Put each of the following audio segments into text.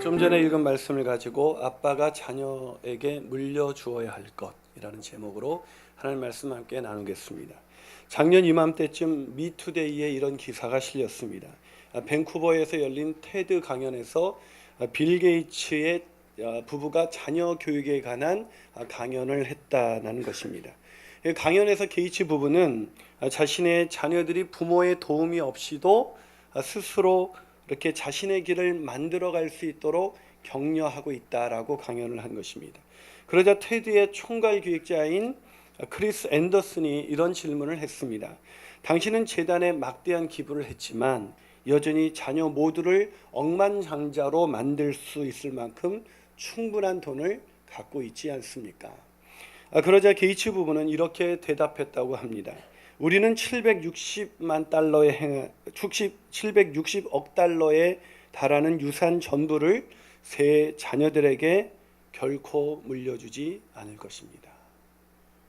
좀 전에 읽은 말씀을 가지고 아빠가 자녀에게 물려주어야 할 것이라는 제목으로 하나님 말씀 함께 나누겠습니다. 작년 이맘때쯤 미투데이에 이런 기사가 실렸습니다. 밴쿠버에서 열린 테드 강연에서 빌 게이츠의 부부가 자녀 교육에 관한 강연을 했다는 것입니다. 강연에서 게이츠 부부는 자신의 자녀들이 부모의 도움이 없이도 스스로 이렇게 자신의 길을 만들어갈 수 있도록 격려하고 있다라고 강연을 한 것입니다. 그러자 테드의 총괄 기획자인 크리스 앤더슨이 이런 질문을 했습니다. 당신은 재단에 막대한 기부를 했지만 여전히 자녀 모두를 억만장자로 만들 수 있을 만큼 충분한 돈을 갖고 있지 않습니까? 그러자 게이츠 부부는 이렇게 대답했다고 합니다. 우리는 760억 달러에 달하는 유산 전부를 새 자녀들에게 결코 물려주지 않을 것입니다.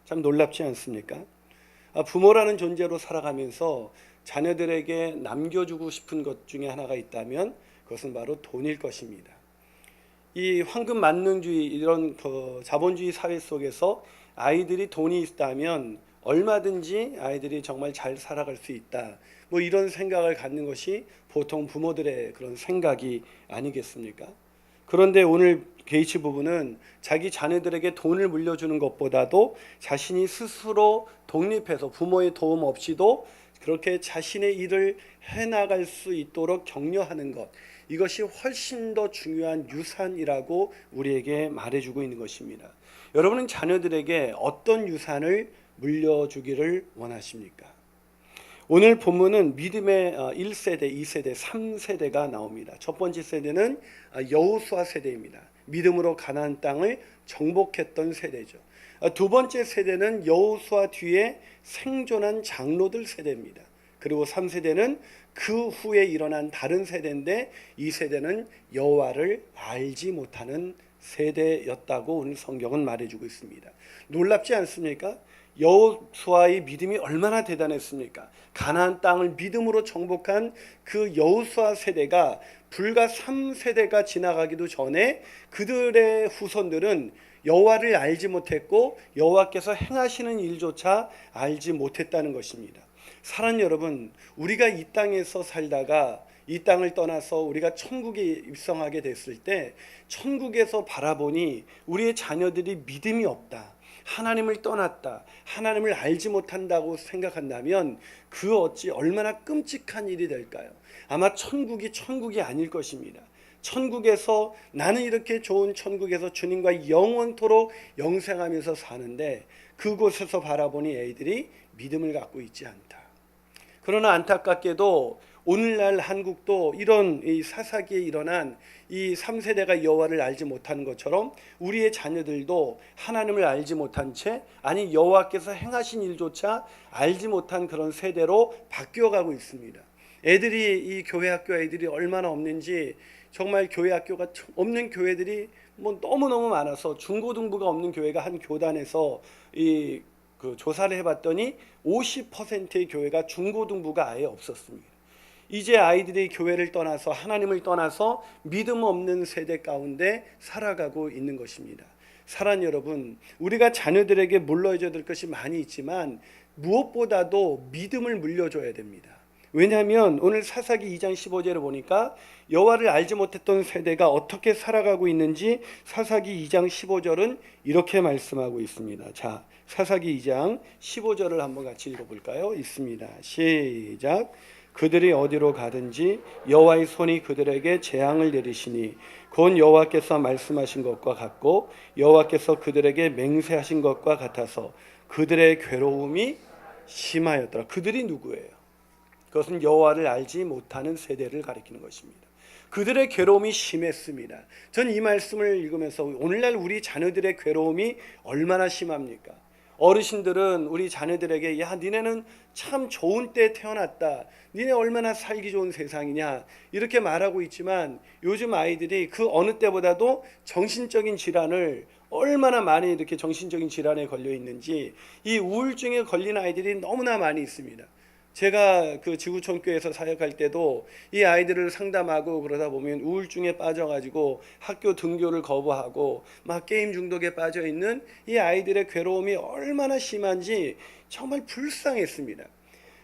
참 놀랍지 않습니까? 부모라는 존재로 살아가면서 자녀들에게 남겨주고 싶은 것 중에 하나가 있다면 그것은 바로 돈일 것입니다. 이 황금 만능주의 이런 자본주의 사회 속에서 아이들이 돈이 있다면 얼마든지 아이들이 정말 잘 살아갈 수 있다. 뭐 이런 생각을 갖는 것이 보통 부모들의 그런 생각이 아니겠습니까? 그런데 오늘 게이츠 부부는 자기 자녀들에게 돈을 물려주는 것보다도 자신이 스스로 독립해서 부모의 도움 없이도 그렇게 자신의 일을 해나갈 수 있도록 격려하는 것, 이것이 훨씬 더 중요한 유산이라고 우리에게 말해주고 있는 것입니다. 여러분은 자녀들에게 어떤 유산을 물려주기를 원하십니까? 오늘 본문은 믿음의 1세대, 2세대, 3세대가 나옵니다. 첫 번째 세대는 여호수아 세대입니다. 믿음으로 가나안 땅을 정복했던 세대죠. 두 번째 세대는 여호수아 뒤에 생존한 장로들 세대입니다. 그리고 3세대는 그 후에 일어난 다른 세대인데 이 세대는 여호와를 알지 못하는 세대였다고 오늘 성경은 말해주고 있습니다. 놀랍지 않습니까? 여호수아의 믿음이 얼마나 대단했습니까? 가나안 땅을 믿음으로 정복한 그 여호수아 세대가 불과 3세대가 지나가기도 전에 그들의 후손들은 여호와를 알지 못했고 여호와께서 행하시는 일조차 알지 못했다는 것입니다. 사랑하는 여러분, 우리가 이 땅에서 살다가 이 땅을 떠나서 우리가 천국에 입성하게 됐을 때 천국에서 바라보니 우리의 자녀들이 믿음이 없다, 하나님을 떠났다, 하나님을 알지 못한다고 생각한다면 그 어찌 얼마나 끔찍한 일이 될까요? 아마 천국이 아닐 것입니다. 천국에서 나는 이렇게 좋은 천국에서 주님과 영원토록 영생하면서 사는데 그곳에서 바라보니 애들이 믿음을 갖고 있지 않다. 그러나 안타깝게도 오늘날 한국도 이런 이 사사기에 일어난 이 3세대가 여호와를 알지 못하는 것처럼 우리의 자녀들도 하나님을 알지 못한 채, 아니 여호와께서 행하신 일조차 알지 못한 그런 세대로 바뀌어가고 있습니다. 애들이 이 교회 학교 애들이 얼마나 없는지, 정말 교회 학교가 없는 교회들이 뭐 너무너무 많아서 중고등부가 없는 교회가 한 교단에서 조사를 해봤더니 50%의 교회가 중고등부가 아예 없었습니다. 이제 아이들이 교회를 떠나서 하나님을 떠나서 믿음 없는 세대 가운데 살아가고 있는 것입니다. 사랑하는 여러분, 우리가 자녀들에게 물려줘야 될 것이 많이 있지만 무엇보다도 믿음을 물려줘야 됩니다. 왜냐하면 오늘 사사기 2장 15절을 보니까 여호와를 알지 못했던 세대가 어떻게 살아가고 있는지 사사기 2장 15절은 이렇게 말씀하고 있습니다. 자, 사사기 2장 15절을 한번 같이 읽어볼까요? 있습니다. 시작. 그들이 어디로 가든지 여호와의 손이 그들에게 재앙을 내리시니 곧 여호와께서 말씀하신 것과 같고 여호와께서 그들에게 맹세하신 것과 같아서 그들의 괴로움이 심하였더라. 그들이 누구예요? 그것은 여호와를 알지 못하는 세대를 가리키는 것입니다. 그들의 괴로움이 심했습니다. 전 이 말씀을 읽으면서 오늘날 우리 자녀들의 괴로움이 얼마나 심합니까? 어르신들은 우리 자녀들에게 야, 니네는 참 좋은 때에 태어났다, 니네 얼마나 살기 좋은 세상이냐 이렇게 말하고 있지만 요즘 아이들이 그 어느 때보다도 정신적인 질환을 얼마나 많이 이렇게 정신적인 질환에 걸려 있는지, 이 우울증에 걸린 아이들이 너무나 많이 있습니다. 제가 그 지구촌교회에서 사역할 때도 이 아이들을 상담하고 그러다 보면 우울증에 빠져가지고 학교 등교를 거부하고 막 게임 중독에 빠져 있는 이 아이들의 괴로움이 얼마나 심한지 정말 불쌍했습니다.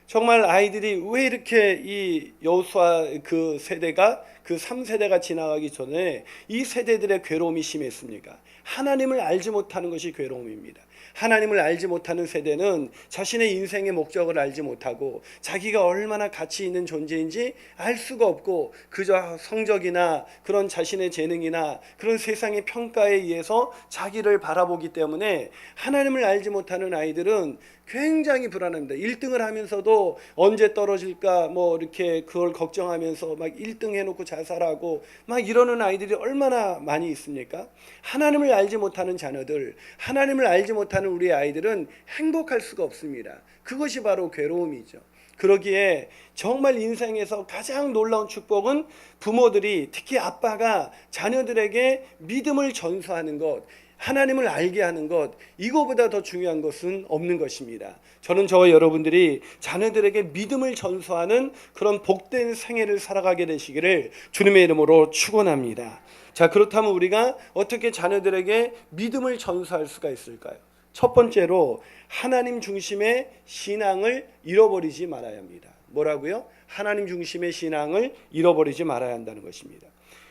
정말 아이들이 왜 이렇게 이 여호수아 그 세대가 그 3세대가 지나가기 전에 이 세대들의 괴로움이 심했습니까? 하나님을 알지 못하는 것이 괴로움입니다. 하나님을 알지 못하는 세대는 자신의 인생의 목적을 알지 못하고 자기가 얼마나 가치 있는 존재인지 알 수가 없고 그저 성적이나 그런 자신의 재능이나 그런 세상의 평가에 의해서 자기를 바라보기 때문에 하나님을 알지 못하는 아이들은 굉장히 불안합니다. 1등을 하면서도 언제 떨어질까 뭐 이렇게 그걸 걱정하면서 막 1등 해놓고 자살하고 막 이러는 아이들이 얼마나 많이 있습니까? 하나님을 알지 못하는 자녀들, 하나님을 알지 못하는 우리 아이들은 행복할 수가 없습니다. 그것이 바로 괴로움이죠. 그러기에 정말 인생에서 가장 놀라운 축복은 부모들이, 특히 아빠가 자녀들에게 믿음을 전수하는 것, 하나님을 알게 하는 것, 이거보다 더 중요한 것은 없는 것입니다. 저는 저와 여러분들이 자녀들에게 믿음을 전수하는 그런 복된 생애를 살아가게 되시기를 주님의 이름으로 축원합니다. 자, 그렇다면 우리가 어떻게 자녀들에게 믿음을 전수할 수가 있을까요? 첫 번째로 하나님 중심의 신앙을 잃어버리지 말아야 합니다. 뭐라고요? 하나님 중심의 신앙을 잃어버리지 말아야 한다는 것입니다.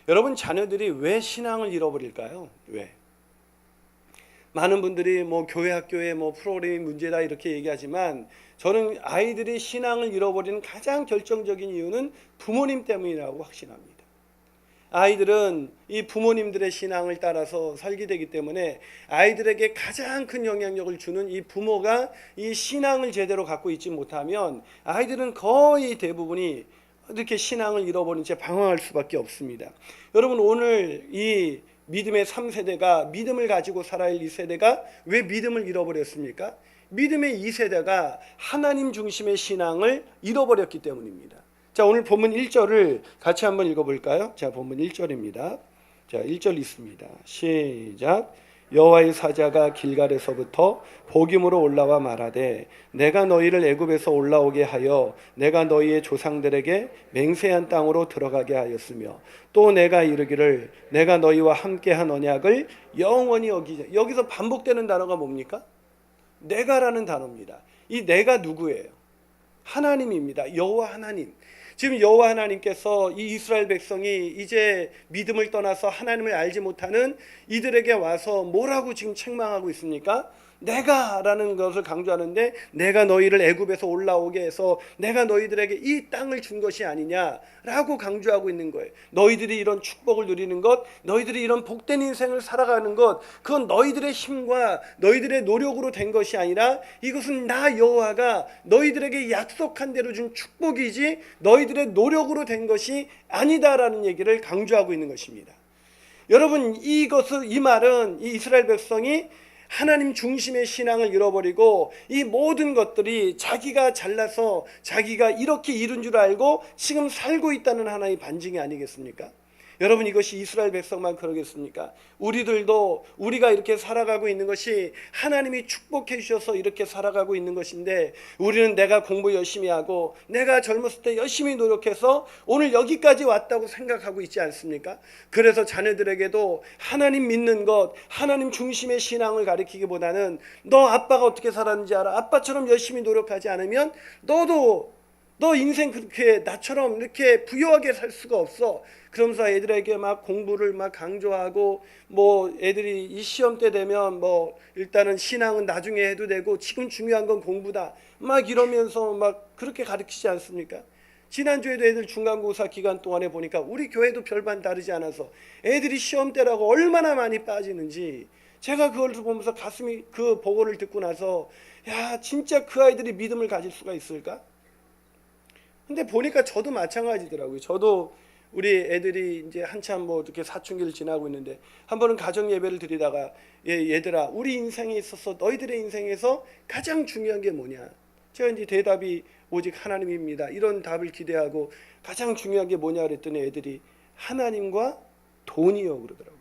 여러분, 자녀들이 왜 신앙을 잃어버릴까요? 왜? 많은 분들이 뭐 교회 학교에 뭐 프로그램이 문제다 이렇게 얘기하지만 저는 아이들이 신앙을 잃어버리는 가장 결정적인 이유는 부모님 때문이라고 확신합니다. 아이들은 이 부모님들의 신앙을 따라서 살게 되기 때문에 아이들에게 가장 큰 영향력을 주는 이 부모가 이 신앙을 제대로 갖고 있지 못하면 아이들은 거의 대부분이 이렇게 신앙을 잃어버린 채 방황할 수밖에 없습니다. 여러분, 오늘 이 믿음의 3세대가 믿음을 가지고 살아야 할 이 세대가 왜 믿음을 잃어버렸습니까? 믿음의 2세대가 하나님 중심의 신앙을 잃어버렸기 때문입니다. 자, 오늘 본문 1절을 같이 한번 읽어볼까요? 자, 본문 1절입니다. 자, 1절 있습니다. 시작. 여호와의 사자가 길갈에서부터 복임으로 올라와 말하되 내가 너희를 애굽에서 올라오게 하여 내가 너희의 조상들에게 맹세한 땅으로 들어가게 하였으며 또 내가 이르기를 내가 너희와 함께한 언약을 영원히 여기자. 여기서 반복되는 단어가 뭡니까? 내가라는 단어입니다. 이 내가 누구예요? 하나님입니다. 여호와 하나님. 지금 여호와 하나님께서 이 이스라엘 백성이 이제 믿음을 떠나서 하나님을 알지 못하는 이들에게 와서 뭐라고 지금 책망하고 있습니까? 내가라는 것을 강조하는데 내가 너희를 애굽에서 올라오게 해서 내가 너희들에게 이 땅을 준 것이 아니냐라고 강조하고 있는 거예요. 너희들이 이런 축복을 누리는 것, 너희들이 이런 복된 인생을 살아가는 것, 그건 너희들의 힘과 너희들의 노력으로 된 것이 아니라 이것은 나 여호와가 너희들에게 약속한 대로 준 축복이지 너희들의 노력으로 된 것이 아니다라는 얘기를 강조하고 있는 것입니다. 여러분, 이 말은 이 이스라엘 백성이 하나님 중심의 신앙을 잃어버리고 이 모든 것들이 자기가 잘나서 자기가 이렇게 이룬 줄 알고 지금 살고 있다는 하나의 반증이 아니겠습니까? 여러분, 이것이 이스라엘 백성만 그러겠습니까? 우리들도 우리가 이렇게 살아가고 있는 것이 하나님이 축복해 주셔서 이렇게 살아가고 있는 것인데 우리는 내가 공부 열심히 하고 내가 젊었을 때 열심히 노력해서 오늘 여기까지 왔다고 생각하고 있지 않습니까? 그래서 자녀들에게도 하나님 믿는 것, 하나님 중심의 신앙을 가르치기보다는 너 아빠가 어떻게 살았는지 알아? 아빠처럼 열심히 노력하지 않으면 너 인생 그렇게 나처럼 이렇게 부유하게 살 수가 없어. 그러면서 애들에게 막 공부를 막 강조하고 뭐 애들이 이 시험 때 되면 뭐 일단은 신앙은 나중에 해도 되고 지금 중요한 건 공부다. 막 이러면서 막 그렇게 가르치지 않습니까? 지난주에도 애들 중간고사 기간 동안에 보니까 우리 교회도 별반 다르지 않아서 애들이 시험 때라고 얼마나 많이 빠지는지 제가 그걸 보면서 가슴이 그 보고를 듣고 나서 야, 진짜 그 아이들이 믿음을 가질 수가 있을까? 근데 보니까 저도 마찬가지더라고요. 저도 우리 애들이 이제 한참 뭐 이렇게 사춘기를 지나고 있는데 한 번은 가정 예배를 드리다가 얘들아, 우리 인생에 있어서 너희들의 인생에서 가장 중요한 게 뭐냐? 제가 이제 대답이 오직 하나님입니다. 이런 답을 기대하고 가장 중요한 게 뭐냐 그랬더니 애들이 하나님과 돈이요 그러더라고요.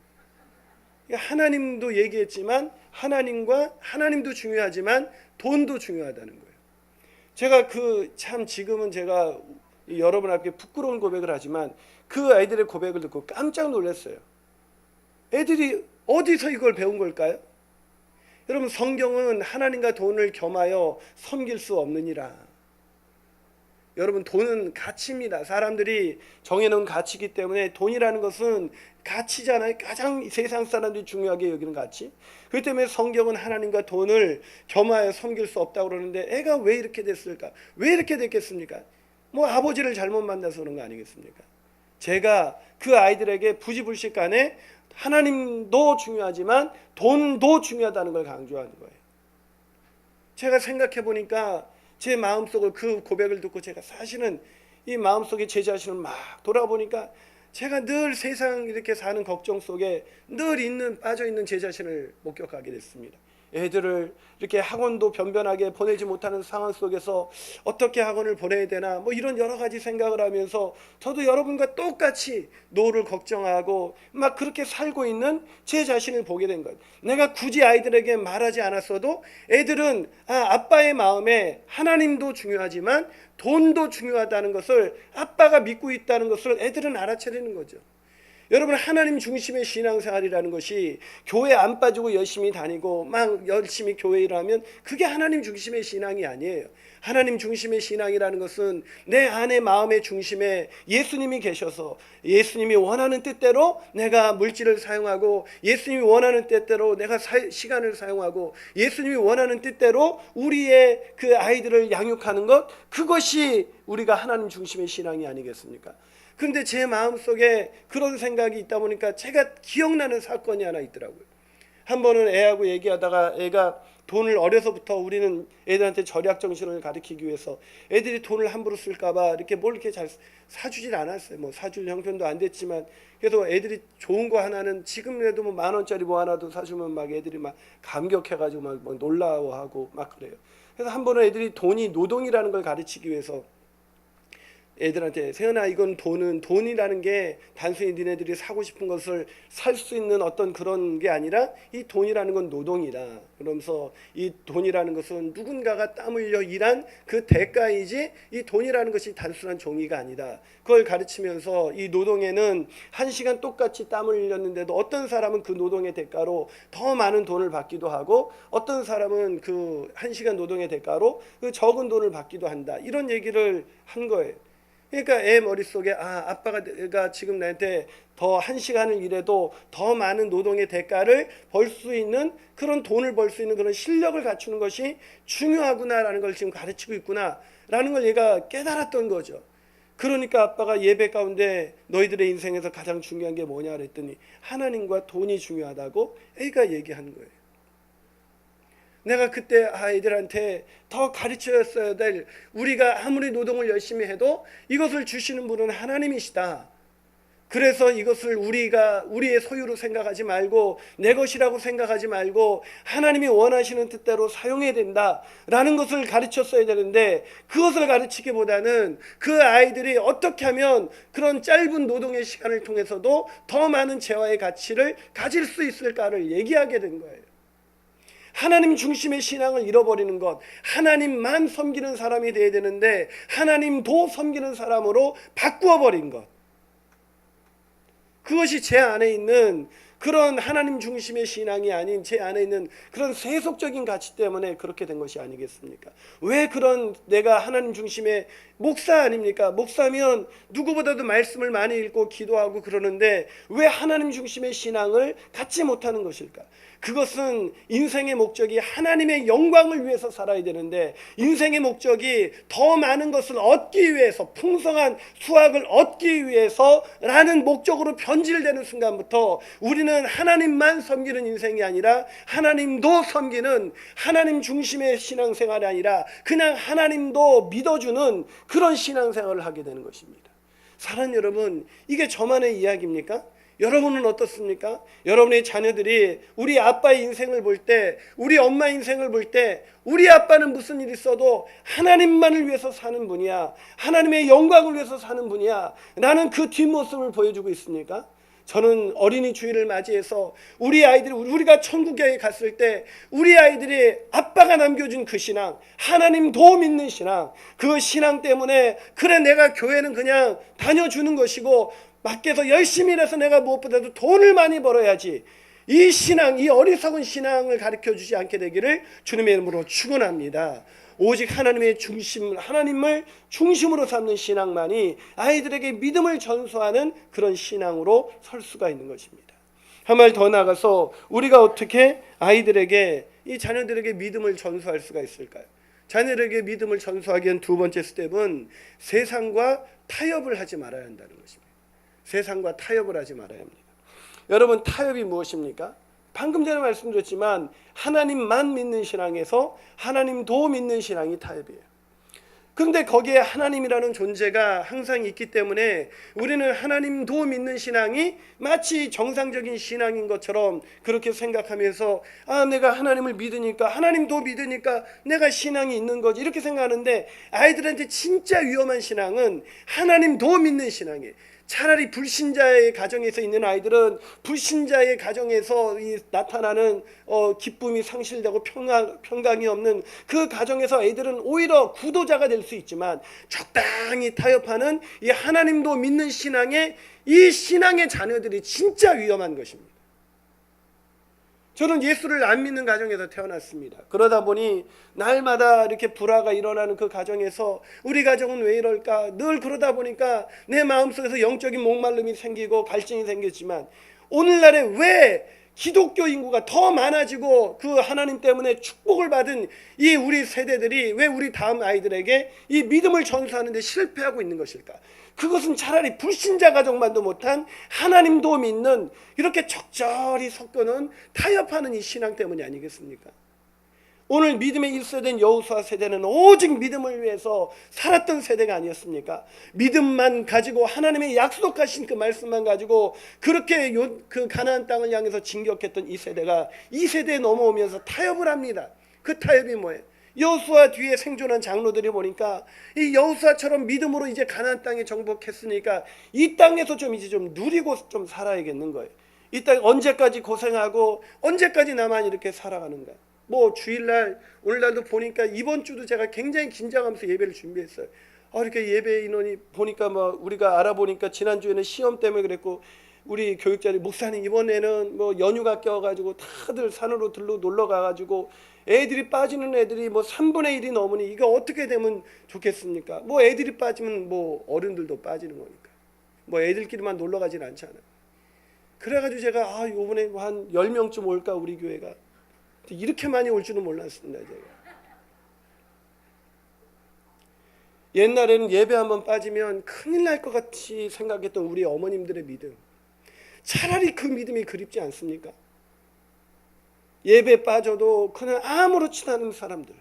하나님도 얘기했지만 하나님도 중요하지만 돈도 중요하다는 거예요. 제가 참 지금은 제가 여러분 앞에 부끄러운 고백을 하지만 그 아이들의 고백을 듣고 깜짝 놀랐어요. 애들이 어디서 이걸 배운 걸까요? 여러분, 성경은 하나님과 돈을 겸하여 섬길 수 없느니라. 여러분, 돈은 가치입니다. 사람들이 정해놓은 가치이기 때문에 돈이라는 것은 가치잖아요. 가장 세상 사람들이 중요하게 여기는 가치. 그렇기 때문에 성경은 하나님과 돈을 겸하여 섬길 수 없다고 그러는데 애가 왜 이렇게 됐을까? 왜 이렇게 됐겠습니까? 뭐 아버지를 잘못 만나서 그런 거 아니겠습니까? 제가 그 아이들에게 부지불식간에 하나님도 중요하지만 돈도 중요하다는 걸 강조하는 거예요. 제가 생각해 보니까 제 마음속을 그 고백을 듣고 제가 사실은 이 마음속에 제 자신을 막 돌아보니까 제가 늘 세상 이렇게 사는 걱정 속에 늘 빠져있는 제 자신을 목격하게 됐습니다. 애들을 이렇게 학원도 변변하게 보내지 못하는 상황 속에서 어떻게 학원을 보내야 되나 뭐 이런 여러 가지 생각을 하면서 저도 여러분과 똑같이 노후를 걱정하고 막 그렇게 살고 있는 제 자신을 보게 된 거예요. 내가 굳이 아이들에게 말하지 않았어도 애들은 아빠의 마음에 하나님도 중요하지만 돈도 중요하다는 것을 아빠가 믿고 있다는 것을 애들은 알아차리는 거죠. 여러분, 하나님 중심의 신앙생활이라는 것이 교회 안 빠지고 열심히 다니고 막 열심히 교회 일하면 그게 하나님 중심의 신앙이 아니에요. 하나님 중심의 신앙이라는 것은 내 안의 마음의 중심에 예수님이 계셔서 예수님이 원하는 뜻대로 내가 물질을 사용하고 예수님이 원하는 뜻대로 내가 시간을 사용하고 예수님이 원하는 뜻대로 우리의 그 아이들을 양육하는 것, 그것이 우리가 하나님 중심의 신앙이 아니겠습니까? 그런데 제 마음속에 그런 생각이 있다 보니까 제가 기억나는 사건이 하나 있더라고요. 한 번은 애하고 얘기하다가 애가 돈을 어려서부터 우리는 애들한테 절약 정신을 가르치기 위해서 애들이 돈을 함부로 쓸까 봐 이렇게 뭘 이렇게 잘 사주질 않았어요. 뭐 사줄 형편도 안 됐지만 그래도 애들이 좋은 거 하나는 지금이라도 뭐 10,000원짜리 뭐 하나도 사주면 막 애들이 막 감격해가지고 막 놀라워하고 막 그래요. 그래서 한 번은 애들이 돈이 노동이라는 걸 가르치기 위해서 애들한테 세연아, 이건 돈이라는 게 단순히 니네들이 사고 싶은 것을 살 수 있는 어떤 그런 게 아니라 이 돈이라는 건 노동이다. 그러면서 이 돈이라는 것은 누군가가 땀 흘려 일한 그 대가이지 이 돈이라는 것이 단순한 종이가 아니다. 그걸 가르치면서 이 노동에는 1시간 똑같이 땀을 흘렸는데도 어떤 사람은 그 노동의 대가로 더 많은 돈을 받기도 하고 어떤 사람은 그 1시간 노동의 대가로 그 적은 돈을 받기도 한다. 이런 얘기를 한 거예요. 그러니까 애 머릿속에 아빠가 내가 지금 나한테 더 1시간을 일해도 더 많은 노동의 대가를 벌 수 있는 그런 돈을 벌 수 있는 그런 실력을 갖추는 것이 중요하구나라는 걸 지금 가르치고 있구나라는 걸 얘가 깨달았던 거죠. 그러니까 아빠가 예배 가운데 너희들의 인생에서 가장 중요한 게 뭐냐 그랬더니 하나님과 돈이 중요하다고 애가 얘기한 거예요. 내가 그때 아이들한테 더 가르쳐줬어야 될, 우리가 아무리 노동을 열심히 해도 이것을 주시는 분은 하나님이시다. 그래서 이것을 우리가 우리의 소유로 생각하지 말고 내 것이라고 생각하지 말고 하나님이 원하시는 뜻대로 사용해야 된다라는 것을 가르쳤어야 되는데, 그것을 가르치기보다는 그 아이들이 어떻게 하면 그런 짧은 노동의 시간을 통해서도 더 많은 재화의 가치를 가질 수 있을까를 얘기하게 된 거예요. 하나님 중심의 신앙을 잃어버리는 것, 하나님만 섬기는 사람이 되어야 되는데 하나님도 섬기는 사람으로 바꾸어버린 것, 그것이 제 안에 있는 그런 하나님 중심의 신앙이 아닌 제 안에 있는 그런 세속적인 가치 때문에 그렇게 된 것이 아니겠습니까? 왜 그런, 내가 하나님 중심의 목사 아닙니까? 목사면 누구보다도 말씀을 많이 읽고 기도하고 그러는데 왜 하나님 중심의 신앙을 갖지 못하는 것일까? 그것은 인생의 목적이 하나님의 영광을 위해서 살아야 되는데, 인생의 목적이 더 많은 것을 얻기 위해서, 풍성한 수확을 얻기 위해서라는 목적으로 변질되는 순간부터 우리는 하나님만 섬기는 인생이 아니라 하나님도 섬기는, 하나님 중심의 신앙생활이 아니라 그냥 하나님도 믿어주는 그런 신앙생활을 하게 되는 것입니다. 사랑하는 여러분, 이게 저만의 이야기입니까? 여러분은 어떻습니까? 여러분의 자녀들이 우리 아빠의 인생을 볼 때, 우리 엄마 인생을 볼 때 우리 아빠는 무슨 일이 있어도 하나님만을 위해서 사는 분이야, 하나님의 영광을 위해서 사는 분이야, 나는 그 뒷모습을 보여주고 있습니까? 저는 어린이 주일을 맞이해서 우리 아이들이, 우리가 천국에 갔을 때 우리 아이들이 아빠가 남겨준 그 신앙, 하나님 도 믿는 신앙, 그 신앙 때문에 그래 내가 교회는 그냥 다녀주는 것이고 밖에서 열심히 일해서 내가 무엇보다도 돈을 많이 벌어야지, 이 신앙, 이 어리석은 신앙을 가르쳐 주지 않게 되기를 주님의 이름으로 축원합니다. 오직 하나님의 중심, 하나님을 중심으로 삼는 신앙만이 아이들에게 믿음을 전수하는 그런 신앙으로 설 수가 있는 것입니다. 한 말 더 나가서 우리가 어떻게 아이들에게, 이 자녀들에게 믿음을 전수할 수가 있을까요? 자녀들에게 믿음을 전수하기 위한 두 번째 스텝은 세상과 타협을 하지 말아야 한다는 것입니다. 세상과 타협을 하지 말아야 합니다. 여러분, 타협이 무엇입니까? 방금 전에 말씀드렸지만 하나님만 믿는 신앙에서 하나님도 믿는 신앙이 타협이에요. 그런데 거기에 하나님이라는 존재가 항상 있기 때문에 우리는 하나님도 믿는 신앙이 마치 정상적인 신앙인 것처럼 그렇게 생각하면서 내가 하나님을 믿으니까, 하나님도 믿으니까 내가 신앙이 있는 거지, 이렇게 생각하는데 아이들한테 진짜 위험한 신앙은 하나님도 믿는 신앙이에요. 차라리 불신자의 가정에서 있는 아이들은 불신자의 가정에서 나타나는 기쁨이 상실되고 평강이 없는 그 가정에서 애들은 오히려 구도자가 될 수 있지만, 적당히 타협하는 이 하나님도 믿는 신앙의 이 신앙의 자녀들이 진짜 위험한 것입니다. 저는 예수를 안 믿는 가정에서 태어났습니다. 그러다 보니 날마다 이렇게 불화가 일어나는 그 가정에서 우리 가정은 왜 이럴까, 늘 그러다 보니까 내 마음속에서 영적인 목마름이 생기고 갈증이 생겼지만, 오늘날에 왜 기독교 인구가 더 많아지고 그 하나님 때문에 축복을 받은 이 우리 세대들이 왜 우리 다음 아이들에게 이 믿음을 전수하는 데 실패하고 있는 것일까? 그것은 차라리 불신자 가정만도 못한 하나님도 믿는, 이렇게 적절히 섞어놓은 타협하는 이 신앙 때문이 아니겠습니까? 오늘 믿음의 1세대인 여호수아 세대는 오직 믿음을 위해서 살았던 세대가 아니었습니까? 믿음만 가지고, 하나님의 약속하신 그 말씀만 가지고 그렇게 그 가나안 땅을 향해서 진격했던 이 세대가 이 세대에 넘어오면서 타협을 합니다. 그 타협이 뭐예요? 여호수아 뒤에 생존한 장로들이 보니까 이 여호수아처럼 믿음으로 이제 가나안 땅에 정복했으니까 이 땅에서 이제 좀 누리고 좀 살아야겠는 거예요. 이 땅 언제까지 고생하고 언제까지 나만 이렇게 살아가는가? 뭐 주일날, 오늘날도 보니까 이번 주도 제가 굉장히 긴장하면서 예배를 준비했어요. 이렇게 예배 인원이 보니까 우리가 알아보니까 지난주에는 시험 때문에 그랬고, 우리 교육자님, 목사님 이번에는 연휴가 껴가지고 다들 산으로 놀러 가가지고 애들이 빠지는 애들이 3분의 1이 넘으니 이거 어떻게 되면 좋겠습니까? 애들이 빠지면 어른들도 빠지는 거니까 애들끼리만 놀러 가진 않잖아요. 그래가지고 제가 이번에 한 10명쯤 올까 우리 교회가, 이렇게 많이 올 줄은 몰랐습니다. 제가 옛날에는 예배 한번 빠지면 큰일 날 것 같이 생각했던 우리 어머님들의 믿음, 차라리 그 믿음이 그립지 않습니까? 예배 빠져도 그냥 아무렇지도 않은 사람들,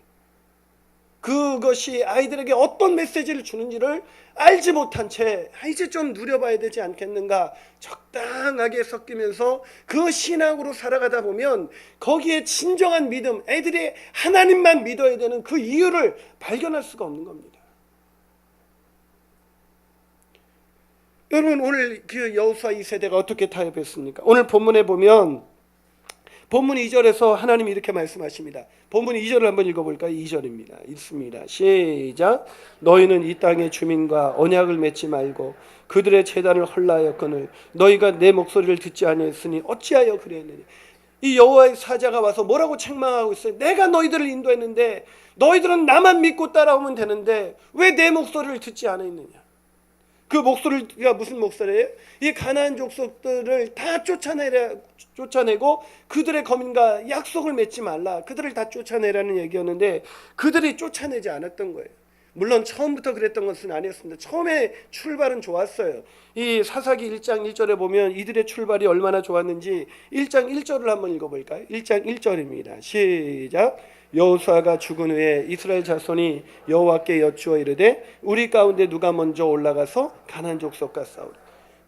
그것이 아이들에게 어떤 메시지를 주는지를 알지 못한 채 이제 좀 누려봐야 되지 않겠는가, 적당하게 섞이면서 그 신앙으로 살아가다 보면 거기에 진정한 믿음, 애들이 하나님만 믿어야 되는 그 이유를 발견할 수가 없는 겁니다. 여러분, 오늘 그 여호수아 이 세대가 어떻게 타협했습니까? 오늘 본문에 보면 본문 2절에서 하나님이 이렇게 말씀하십니다. 본문 2절을 한번 읽어볼까요? 2절입니다. 읽습니다. 시작. 너희는 이 땅의 주민과 언약을 맺지 말고 그들의 제단을 헐라하였거늘 너희가 내 목소리를 듣지 아니했으니 어찌하여 그랬느냐. 이 여호와의 사자가 와서 뭐라고 책망하고 있어요? 내가 너희들을 인도했는데 너희들은 나만 믿고 따라오면 되는데 왜 내 목소리를 듣지 않았느냐. 그 목소리가 무슨 목소리예요? 이 가나안 족속들을 다 쫓아내고 그들의 거민과 약속을 맺지 말라, 그들을 다 쫓아내라는 얘기였는데 그들이 쫓아내지 않았던 거예요. 물론 처음부터 그랬던 것은 아니었습니다. 처음에 출발은 좋았어요. 이 사사기 1장 1절에 보면 이들의 출발이 얼마나 좋았는지 1장 1절을 한번 읽어볼까요? 1장 1절입니다. 시작. 여호수아가 죽은 후에 이스라엘 자손이 여호와께 여쭈어 이르되 우리 가운데 누가 먼저 올라가서 가나안 족속과 싸우리.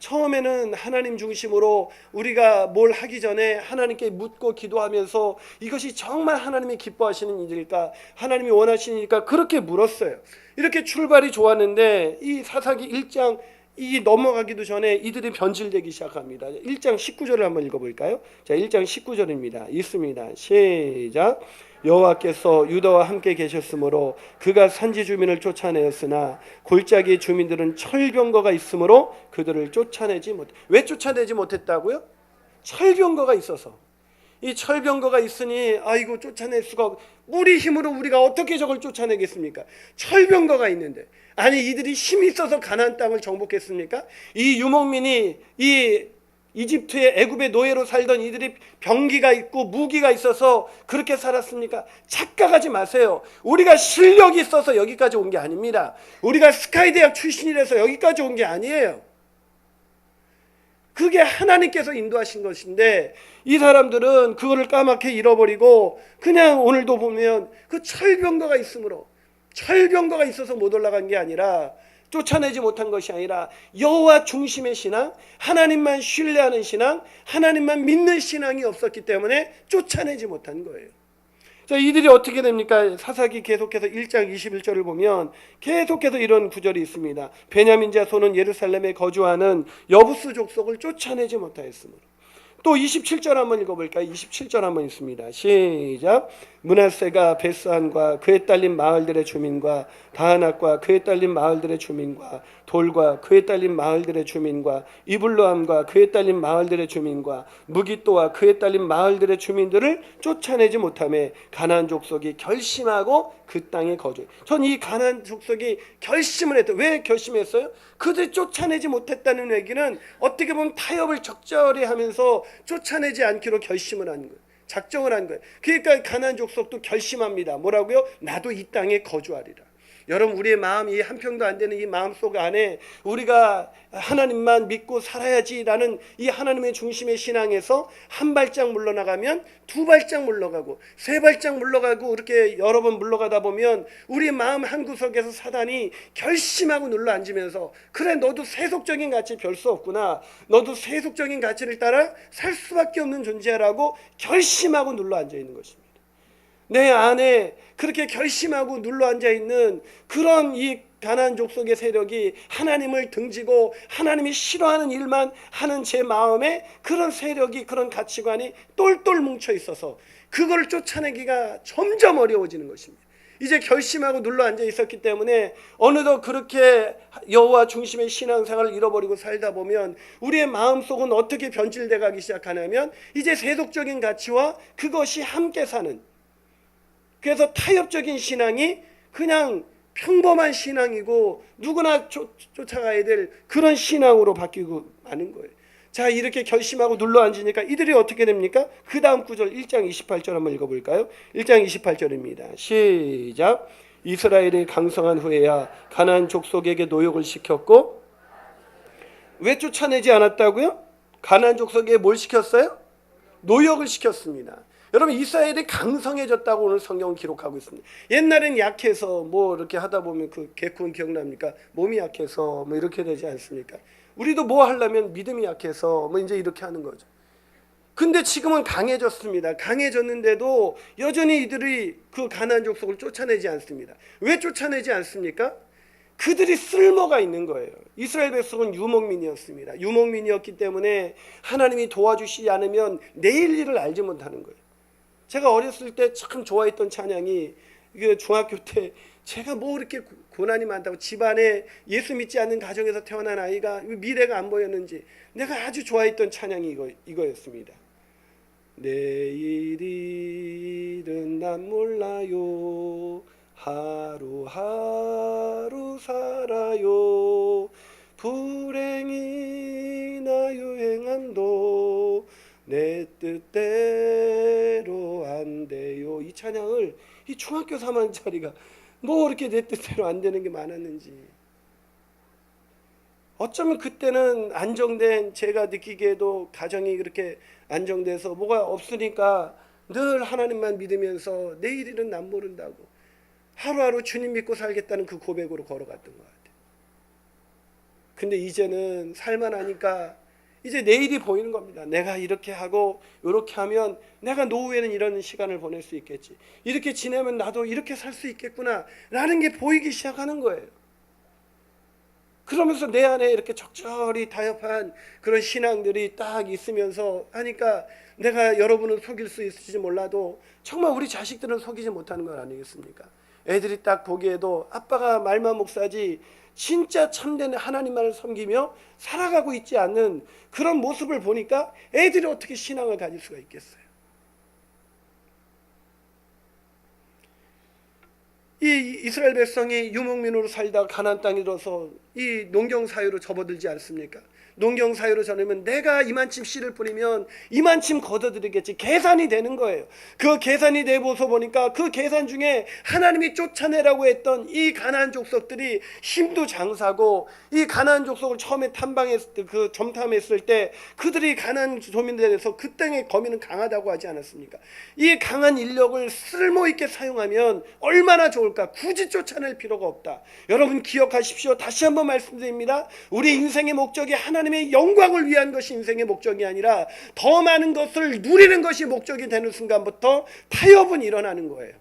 처음에는 하나님 중심으로 우리가 뭘 하기 전에 하나님께 묻고 기도하면서 이것이 정말 하나님이 기뻐하시는 일일까, 하나님이 원하시는 일일까, 그렇게 물었어요. 이렇게 출발이 좋았는데 이 사사기 1장 이 넘어가기도 전에 이들이 변질되기 시작합니다. 1장 19절을 한번 읽어볼까요? 자, 1장 19절입니다. 읽습니다. 시작. 여호와께서 유다와 함께 계셨으므로 그가 산지 주민을 쫓아내었으나 골짜기 주민들은 철병거가 있으므로 그들을 쫓아내지 못. 왜 쫓아내지 못했다고요? 철병거가 있어서. 이 철병거가 있으니 아이고 쫓아낼 수가 없. 우리 힘으로 우리가 어떻게 저걸 쫓아내겠습니까? 철병거가 있는데. 아니 이들이 힘이 있어서 가나안 땅을 정복했습니까? 이 유목민이 이 이집트의 애굽의 노예로 살던 이들이 병기가 있고 무기가 있어서 그렇게 살았습니까? 착각하지 마세요. 우리가 실력이 있어서 여기까지 온 게 아닙니다. 우리가 스카이 대학 출신이라서 여기까지 온 게 아니에요. 그게 하나님께서 인도하신 것인데 이 사람들은 그거를 까맣게 잃어버리고 그냥 오늘도 보면 그 철병거가 있으므로 철병거가 있어서 못 올라간 게 아니라 쫓아내지 못한 것이 아니라 여호와 중심의 신앙, 하나님만 신뢰하는 신앙, 하나님만 믿는 신앙이 없었기 때문에 쫓아내지 못한 거예요. 자, 이들이 어떻게 됩니까? 사사기 계속해서 1장 21절을 보면 계속해서 이런 구절이 있습니다. 베냐민 자손은 예루살렘에 거주하는 여부스 족속을 쫓아내지 못하였으므로. 또 27절 한번 읽어볼까요? 27절 한번 있습니다. 시작. 므낫세가 베스안과 그에 딸린 마을들의 주민과 다하낙과 그에 딸린 마을들의 주민과 돌과 그에 딸린 마을들의 주민과 이블로함과 그에 딸린 마을들의 주민과 무기또와 그에 딸린 마을들의 주민들을 쫓아내지 못하며 가나안 족속이 결심하고 그 땅에 거주. 전 이 가나안 족속이 결심을 했다. 왜 결심했어요? 그들이 쫓아내지 못했다는 얘기는 어떻게 보면 타협을 적절히 하면서 쫓아내지 않기로 결심을 한 거예요. 작정을 한 거예요. 그러니까 가나안 족속도 결심합니다. 뭐라고요? 나도 이 땅에 거주하리라. 여러분 우리의 마음, 이 한평도 안 되는 이 마음속 안에 우리가 하나님만 믿고 살아야지라는 이 하나님의 중심의 신앙에서 한 발짝 물러나가면 두 발짝 물러가고 세 발짝 물러가고 이렇게 여러 번 물러가다 보면 우리 마음 한구석에서 사단이 결심하고 눌러 앉으면서 그래 너도 세속적인 가치 별 수 없구나, 너도 세속적인 가치를 따라 살 수밖에 없는 존재라고 결심하고 눌러 앉아 있는 것입니다. 내 안에 그렇게 결심하고 눌러 앉아 있는 그런 이 가나안 족속의 세력이 하나님을 등지고 하나님이 싫어하는 일만 하는 제 마음에 그런 세력이, 그런 가치관이 똘똘 뭉쳐 있어서 그걸 쫓아내기가 점점 어려워지는 것입니다. 이제 결심하고 눌러 앉아 있었기 때문에 어느덧 그렇게 여호와 중심의 신앙생활을 잃어버리고 살다 보면 우리의 마음속은 어떻게 변질돼 가기 시작하냐면 이제 세속적인 가치와 그것이 함께 사는, 그래서 타협적인 신앙이 그냥 평범한 신앙이고 누구나 쫓아가야 될 그런 신앙으로 바뀌고 마는 거예요. 자, 이렇게 결심하고 눌러 앉으니까 이들이 어떻게 됩니까? 그 다음 구절 1장 28절 한번 읽어볼까요? 1장 28절입니다. 시작. 이스라엘이 강성한 후에야 가나안 족속에게 노역을 시켰고, 왜 쫓아내지 않았다고요? 가나안 족속에게 뭘 시켰어요? 노역을 시켰습니다. 여러분 이스라엘이 강성해졌다고 오늘 성경은 기록하고 있습니다. 옛날엔 약해서 뭐 이렇게 하다 보면 그 개콘 기억납니까? 몸이 약해서 뭐 이렇게 되지 않습니까? 우리도 뭐 하려면 믿음이 약해서 뭐 이제 이렇게 하는 거죠. 근데 지금은 강해졌습니다. 강해졌는데도 여전히 이들이 그 가나안 족속을 쫓아내지 않습니다. 왜 쫓아내지 않습니까? 그들이 쓸모가 있는 거예요. 이스라엘 백성은 유목민이었습니다. 유목민이었기 때문에 하나님이 도와주시지 않으면 내일 일을 알지 못하는 거예요. 제가 어렸을 때 참 좋아했던 찬양이, 이게 중학교 때 제가 뭐 이렇게 고난이 많다고 집안에 예수 믿지 않는 가정에서 태어난 아이가 미래가 안 보였는지 내가 아주 좋아했던 찬양이 이거였습니다. 내일일은 난 몰라요, 하루하루 살아요, 불행이나 유행함도 내 뜻대로 안 돼요. 이 찬양을 이 중학교 3학년짜리가 뭐 이렇게 내 뜻대로 안 되는 게 많았는지. 어쩌면 그때는 안정된, 제가 느끼기에도 가정이 그렇게 안정돼서 뭐가 없으니까 늘 하나님만 믿으면서 내일 일은 난 모른다고 하루하루 주님 믿고 살겠다는 그 고백으로 걸어갔던 것 같아요. 근데 이제는 살만하니까 이제 내일이 보이는 겁니다. 내가 이렇게 하고 이렇게 하면 내가 노후에는 이런 시간을 보낼 수 있겠지, 이렇게 지내면 나도 이렇게 살 수 있겠구나 라는 게 보이기 시작하는 거예요. 그러면서 내 안에 이렇게 적절히 타협한 그런 신앙들이 딱 있으면서 하니까 내가 여러분은 속일 수 있을지 몰라도 정말 우리 자식들은 속이지 못하는 건 아니겠습니까? 애들이 딱 보기에도 아빠가 말만 목사지 진짜 참된 하나님만을 섬기며 살아가고 있지 않는 그런 모습을 보니까 애들이 어떻게 신앙을 가질 수가 있겠어요? 이 이스라엘 백성이 유목민으로 살다가 가나안 땅에 들어서 이 농경 사유로 접어들지 않습니까? 농경 사유로 전하면 내가 이만큼 씨를 뿌리면 이만큼 걷어들이겠지, 계산이 되는 거예요. 그 계산이 돼보서 보니까 그 계산 중에 하나님이 쫓아내라고 했던 이 가나안 족속들이 힘도 장사고, 이 가나안 족속을 처음에 탐방했을 때, 그 점탐했을 때 그들이 가나안 조민들에서 그 땅의 거민은 강하다고 하지 않았습니까? 이 강한 인력을 쓸모있게 사용하면 얼마나 좋을까? 굳이 쫓아낼 필요가 없다. 여러분 기억하십시오. 다시 한번 말씀드립니다. 우리 인생의 목적이 하나님의 영광을 위한 것이 인생의 목적이 아니라 더 많은 것을 누리는 것이 목적이 되는 순간부터 타협은 일어나는 거예요.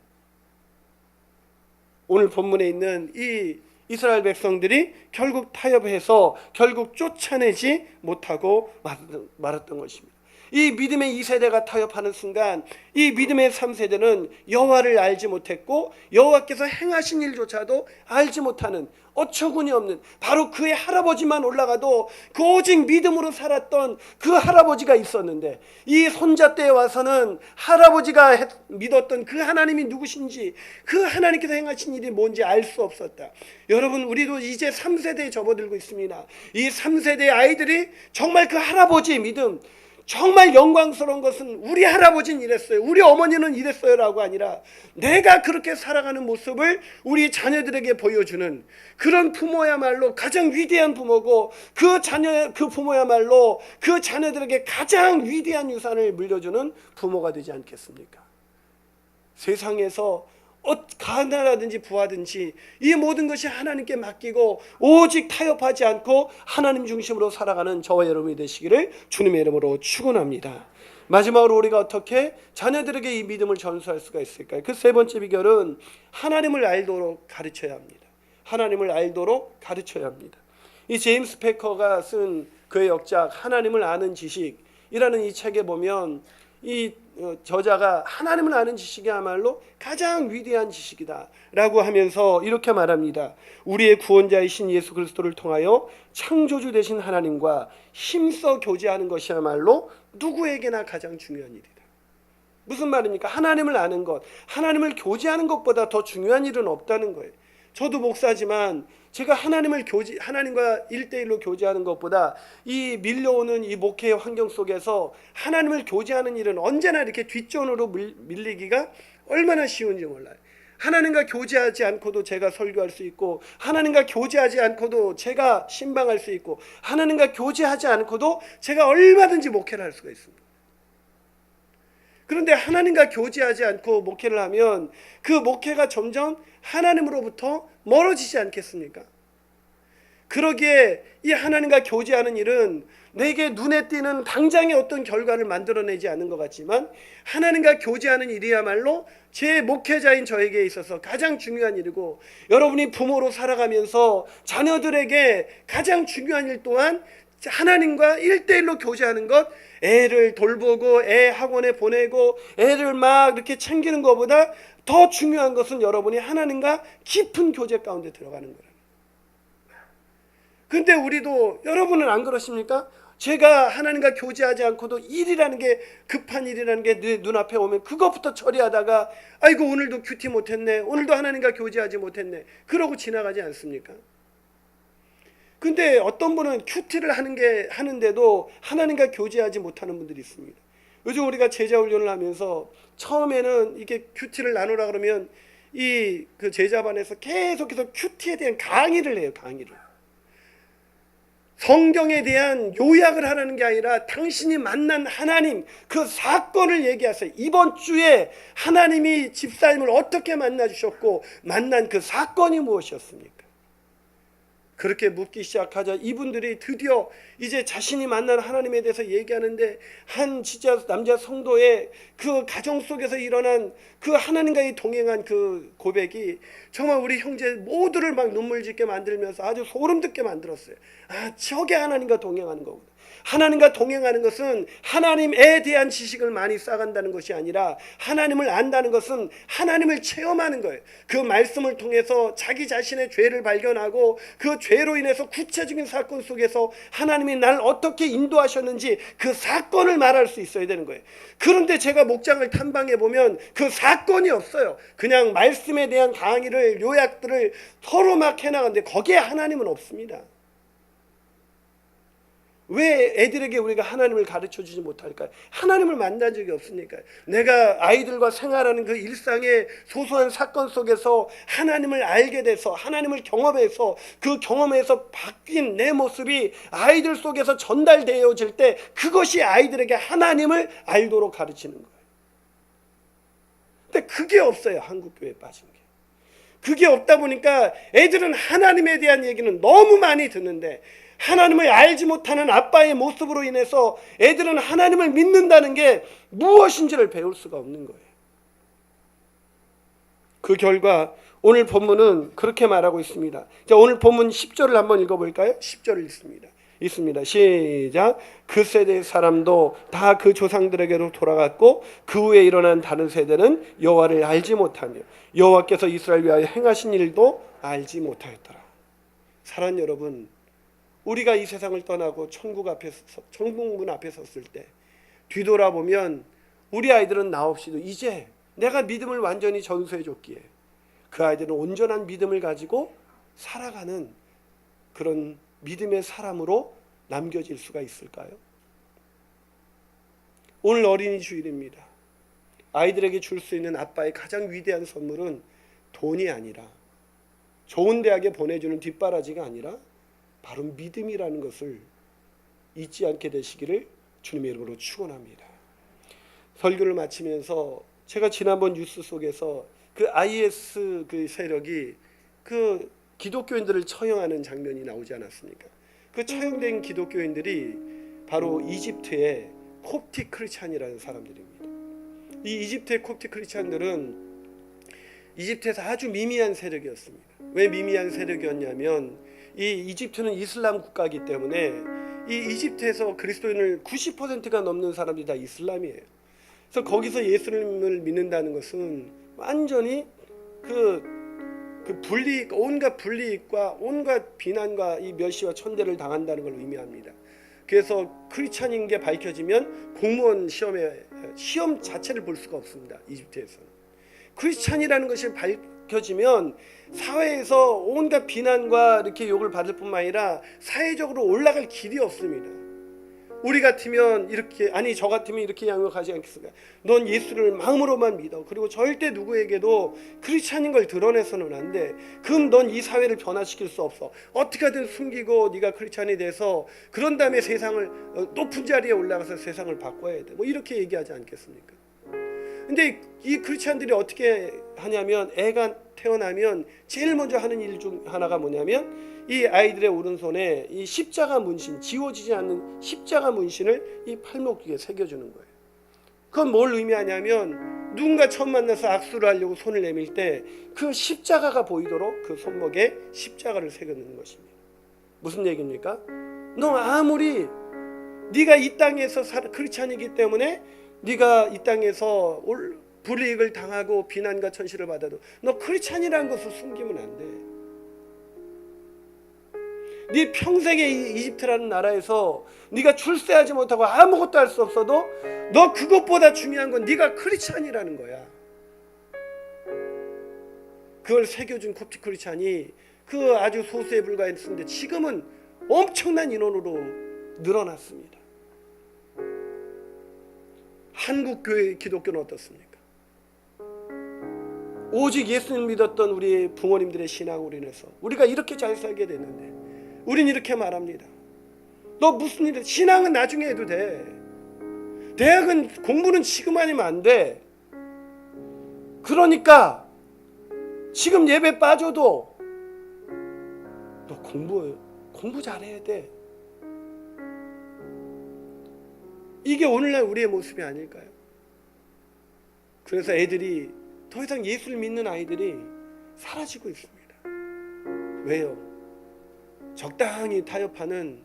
오늘 본문에 있는 이 이스라엘 백성들이 결국 타협해서 결국 쫓아내지 못하고 말았던 것입니다. 이 믿음의 2세대가 타협하는 순간 이 믿음의 3세대는 여호와를 알지 못했고 여호와께서 행하신 일조차도 알지 못하는 어처구니 없는, 바로 그의 할아버지만 올라가도 그 오직 믿음으로 살았던 그 할아버지가 있었는데 이 손자 때에 와서는 할아버지가 믿었던 그 하나님이 누구신지, 그 하나님께서 행하신 일이 뭔지 알 수 없었다. 여러분 우리도 이제 3세대에 접어들고 있습니다. 이 3세대의 아이들이 정말 그 할아버지의 믿음, 정말 영광스러운 것은 우리 할아버지는 이랬어요, 우리 어머니는 이랬어요 라고 아니라 내가 그렇게 살아가는 모습을 우리 자녀들에게 보여주는 그런 부모야말로 가장 위대한 부모고, 그 부모야말로 그 자녀들에게 가장 위대한 유산을 물려주는 부모가 되지 않겠습니까? 세상에서 가나라든지 부하든지 이 모든 것이 하나님께 맡기고 오직 타협하지 않고 하나님 중심으로 살아가는 저와 여러분이 되시기를 주님의 이름으로 축원합니다. 마지막으로 우리가 어떻게 자녀들에게 이 믿음을 전수할 수가 있을까요? 그 세 번째 비결은 하나님을 알도록 가르쳐야 합니다. 하나님을 알도록 가르쳐야 합니다. 이 제임스 패커가 쓴 그의 역작 하나님을 아는 지식이라는 이 책에 보면 이 저자가 하나님을 아는 지식이야말로 가장 위대한 지식이다 라고 하면서 이렇게 말합니다. 우리의 구원자이신 예수 그리스도를 통하여 창조주 되신 하나님과 힘써 교제하는 것이야말로 누구에게나 가장 중요한 일이다. 무슨 말입니까? 하나님을 아는 것, 하나님을 교제하는 것보다 더 중요한 일은 없다는 거예요. 저도 목사지만 제가 하나님과 1대1로 교제하는 것보다 이 밀려오는 이 목회의 환경 속에서 하나님을 교제하는 일은 언제나 이렇게 뒷전으로 밀리기가 얼마나 쉬운지 몰라요. 하나님과 교제하지 않고도 제가 설교할 수 있고, 하나님과 교제하지 않고도 제가 신방할 수 있고, 하나님과 교제하지 않고도 제가 얼마든지 목회를 할 수가 있습니다. 그런데 하나님과 교제하지 않고 목회를 하면 그 목회가 점점 하나님으로부터 멀어지지 않겠습니까? 그러기에 이 하나님과 교제하는 일은 내게 눈에 띄는 당장의 어떤 결과를 만들어내지 않는 것 같지만 하나님과 교제하는 일이야말로 제 목회자인 저에게 있어서 가장 중요한 일이고, 여러분이 부모로 살아가면서 자녀들에게 가장 중요한 일 또한 하나님과 1대1로 교제하는 것, 애를 돌보고 애 학원에 보내고 애를 막 이렇게 챙기는 것보다 더 중요한 것은 여러분이 하나님과 깊은 교제 가운데 들어가는 거예요. 근데 우리도, 여러분은 안 그러십니까? 제가 하나님과 교제하지 않고도 일이라는 게, 급한 일이라는 게 내 눈앞에 오면 그것부터 처리하다가 아이고 오늘도 큐티 못했네, 오늘도 하나님과 교제하지 못했네, 그러고 지나가지 않습니까? 근데 어떤 분은 큐티를 하는데도 하나님과 교제하지 못하는 분들이 있습니다. 요즘 우리가 제자 훈련을 하면서 처음에는 이게 큐티를 나누라 그러면 그 제자반에서 계속해서 큐티에 대한 강의를 해요. 강의를. 성경에 대한 요약을 하라는 게 아니라 당신이 만난 하나님 그 사건을 얘기하세요. 이번 주에 하나님이 집사님을 어떻게 만나 주셨고 만난 그 사건이 무엇이었습니까? 그렇게 묻기 시작하자 이분들이 드디어 이제 자신이 만난 하나님에 대해서 얘기하는데, 한 진짜 남자 성도의 그 가정 속에서 일어난 그 하나님과의 동행한 그 고백이 정말 우리 형제 모두를 막 눈물 짓게 만들면서 아주 소름 돋게 만들었어요. 아, 저게 하나님과 동행하는 거구나. 하나님과 동행하는 것은 하나님에 대한 지식을 많이 쌓아간다는 것이 아니라, 하나님을 안다는 것은 하나님을 체험하는 거예요. 그 말씀을 통해서 자기 자신의 죄를 발견하고 그 죄로 인해서 구체적인 사건 속에서 하나님이 날 어떻게 인도하셨는지 그 사건을 말할 수 있어야 되는 거예요. 그런데 제가 목장을 탐방해 보면 그 사건이 없어요. 그냥 말씀에 대한 강의를, 요약들을 서로 막 해나가는데 거기에 하나님은 없습니다. 왜 애들에게 우리가 하나님을 가르쳐 주지 못할까요? 하나님을 만난 적이 없으니까. 내가 아이들과 생활하는 그 일상의 소소한 사건 속에서 하나님을 알게 돼서, 하나님을 경험해서, 그 경험에서 바뀐 내 모습이 아이들 속에서 전달되어질 때, 그것이 아이들에게 하나님을 알도록 가르치는 거예요. 근데 그게 없어요. 한국교회에 빠진 게. 그게 없다 보니까 애들은 하나님에 대한 얘기는 너무 많이 듣는데, 하나님을 알지 못하는 아빠의 모습으로 인해서 애들은 하나님을 믿는다는 게 무엇인지를 배울 수가 없는 거예요. 그 결과 오늘 본문은 그렇게 말하고 있습니다. 자, 오늘 본문 10절을 한번 읽어볼까요? 10절을 있습니다. 시작. 그 세대의 사람도 다 그 조상들에게로 돌아갔고, 그 후에 일어난 다른 세대는 여호와를 알지 못하며 여호와께서 이스라엘 위하여 행하신 일도 알지 못하였더라. 사랑하는 여러분, 우리가 이 세상을 떠나고 천국문 앞에 섰을 때 뒤돌아보면 우리 아이들은 나 없이도 이제 내가 믿음을 완전히 전수해 줬기에 그 아이들은 온전한 믿음을 가지고 살아가는 그런 믿음의 사람으로 남겨질 수가 있을까요? 오늘 어린이 주일입니다. 아이들에게 줄 수 있는 아빠의 가장 위대한 선물은 돈이 아니라, 좋은 대학에 보내주는 뒷바라지가 아니라 바로 믿음이라는 것을 잊지 않게 되시기를 주님의 이름으로 축원합니다. 설교를 마치면서 제가 지난번 뉴스 속에서 그 IS 그 세력이 그 기독교인들을 처형하는 장면이 나오지 않았습니까? 그 처형된 기독교인들이 바로 이집트의 콥틱 크리스찬이라는 사람들입니다. 이 이집트의 콥틱 크리스찬들은 이집트에서 아주 미미한 세력이었습니다. 왜 미미한 세력이었냐면, 이 이집트는 이슬람 국가이기 때문에 이 이집트에서 그리스도인을 90%가 넘는 사람들이 다 이슬람이에요. 그래서 거기서 예수님을 믿는다는 것은 완전히 그 불이익, 온갖 불이익과 온갖 비난과 이 멸시와 천대를 당한다는 걸 의미합니다. 그래서 크리스찬인 게 밝혀지면 공무원 시험 자체를 볼 수가 없습니다. 이집트에서는. 크리스찬이라는 것이 밝혀지면 사회에서 온갖 비난과 이렇게 욕을 받을 뿐만 아니라 사회적으로 올라갈 길이 없습니다. 우리 같으면 이렇게, 아니 저 같으면 이렇게 양육하지 않겠습니까? 넌 예수를 마음으로만 믿어. 그리고 절대 누구에게도 크리스찬인 걸 드러내서는 안 돼. 그럼 넌 이 사회를 변화시킬 수 없어. 어떻게든 숨기고 네가 크리스찬이 돼서 그런 다음에 세상을 높은 자리에 올라가서 세상을 바꿔야 돼. 뭐 이렇게 얘기하지 않겠습니까? 근데 이 크리스찬들이 어떻게 하냐면, 애가 태어나면 제일 먼저 하는 일 중 하나가 뭐냐면, 이 아이들의 오른손에 이 십자가 문신, 지워지지 않는 십자가 문신을 이 팔목에 새겨주는 거예요. 그건 뭘 의미하냐면, 누군가 처음 만나서 악수를 하려고 손을 내밀 때 그 십자가가 보이도록 그 손목에 십자가를 새겨놓는 것입니다. 무슨 얘기입니까? 너 아무리 네가 이 땅에서 크리스찬이기 때문에 네가 이 땅에서 불이익을 당하고 비난과 천시를 받아도 너 크리스찬이라는 것을 숨기면 안 돼. 네 평생에 이 이집트라는 나라에서 네가 출세하지 못하고 아무것도 할 수 없어도 너 그것보다 중요한 건 네가 크리스찬이라는 거야. 그걸 새겨준 콥틱 크리스찬이 그 아주 소수에 불과했는데 지금은 엄청난 인원으로 늘어났습니다. 한국 교회 기독교는 어떻습니까? 오직 예수님 믿었던 우리 부모님들의 신앙으로 인해서 우리가 이렇게 잘 살게 됐는데, 우린 이렇게 말합니다. 너 무슨 일, 신앙은 나중에 해도 돼. 대학은 공부는 지금 아니면 안 돼. 그러니까 지금 예배 빠져도 너 공부 잘해야 돼. 이게 오늘날 우리의 모습이 아닐까요? 그래서 애들이 더 이상 예수를 믿는 아이들이 사라지고 있습니다. 왜요? 적당히 타협하는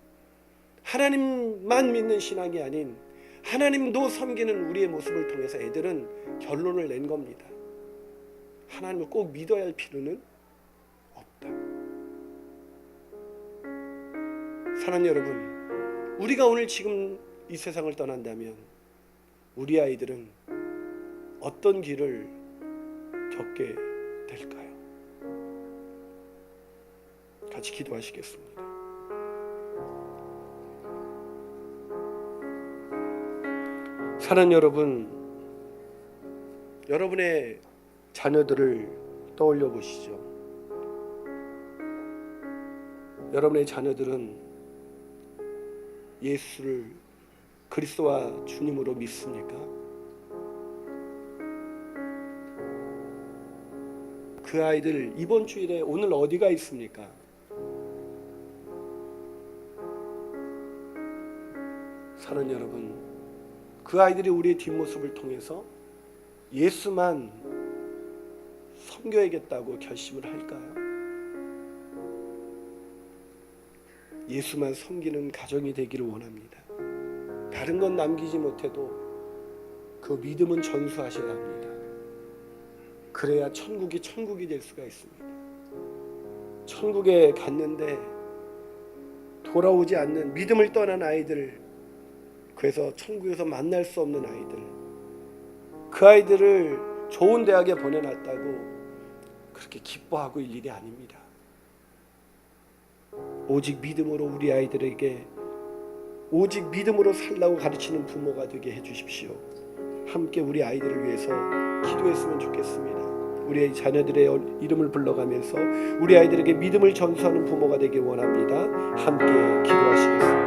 하나님만 믿는 신앙이 아닌 하나님도 섬기는 우리의 모습을 통해서 애들은 결론을 낸 겁니다. 하나님을 꼭 믿어야 할 필요는 없다. 사랑하는 여러분, 우리가 오늘 지금 이 세상을 떠난다면 우리 아이들은 어떤 길을 겪게 될까요? 같이 기도하시겠습니다. 사랑하는 여러분, 여러분의 자녀들을 떠올려 보시죠. 여러분의 자녀들은 예수를 그리스도와 주님으로 믿습니까? 그 아이들 이번 주일에 오늘 어디가 있습니까? 사랑하는 여러분, 그 아이들이 우리의 뒷모습을 통해서 예수만 섬겨야겠다고 결심을 할까요? 예수만 섬기는 가정이 되기를 원합니다. 다른 건 남기지 못해도 그 믿음은 전수하셔야 합니다. 그래야 천국이 될 수가 있습니다. 천국에 갔는데 돌아오지 않는 믿음을 떠난 아이들, 그래서 천국에서 만날 수 없는 아이들, 그 아이들을 좋은 대학에 보내놨다고 그렇게 기뻐하고 일 일이 아닙니다. 오직 믿음으로 우리 아이들에게 오직 믿음으로 살라고 가르치는 부모가 되게 해주십시오. 함께 우리 아이들을 위해서 기도했으면 좋겠습니다. 우리 자녀들의 이름을 불러가면서 우리 아이들에게 믿음을 전수하는 부모가 되길 원합니다. 함께 기도하시겠습니다.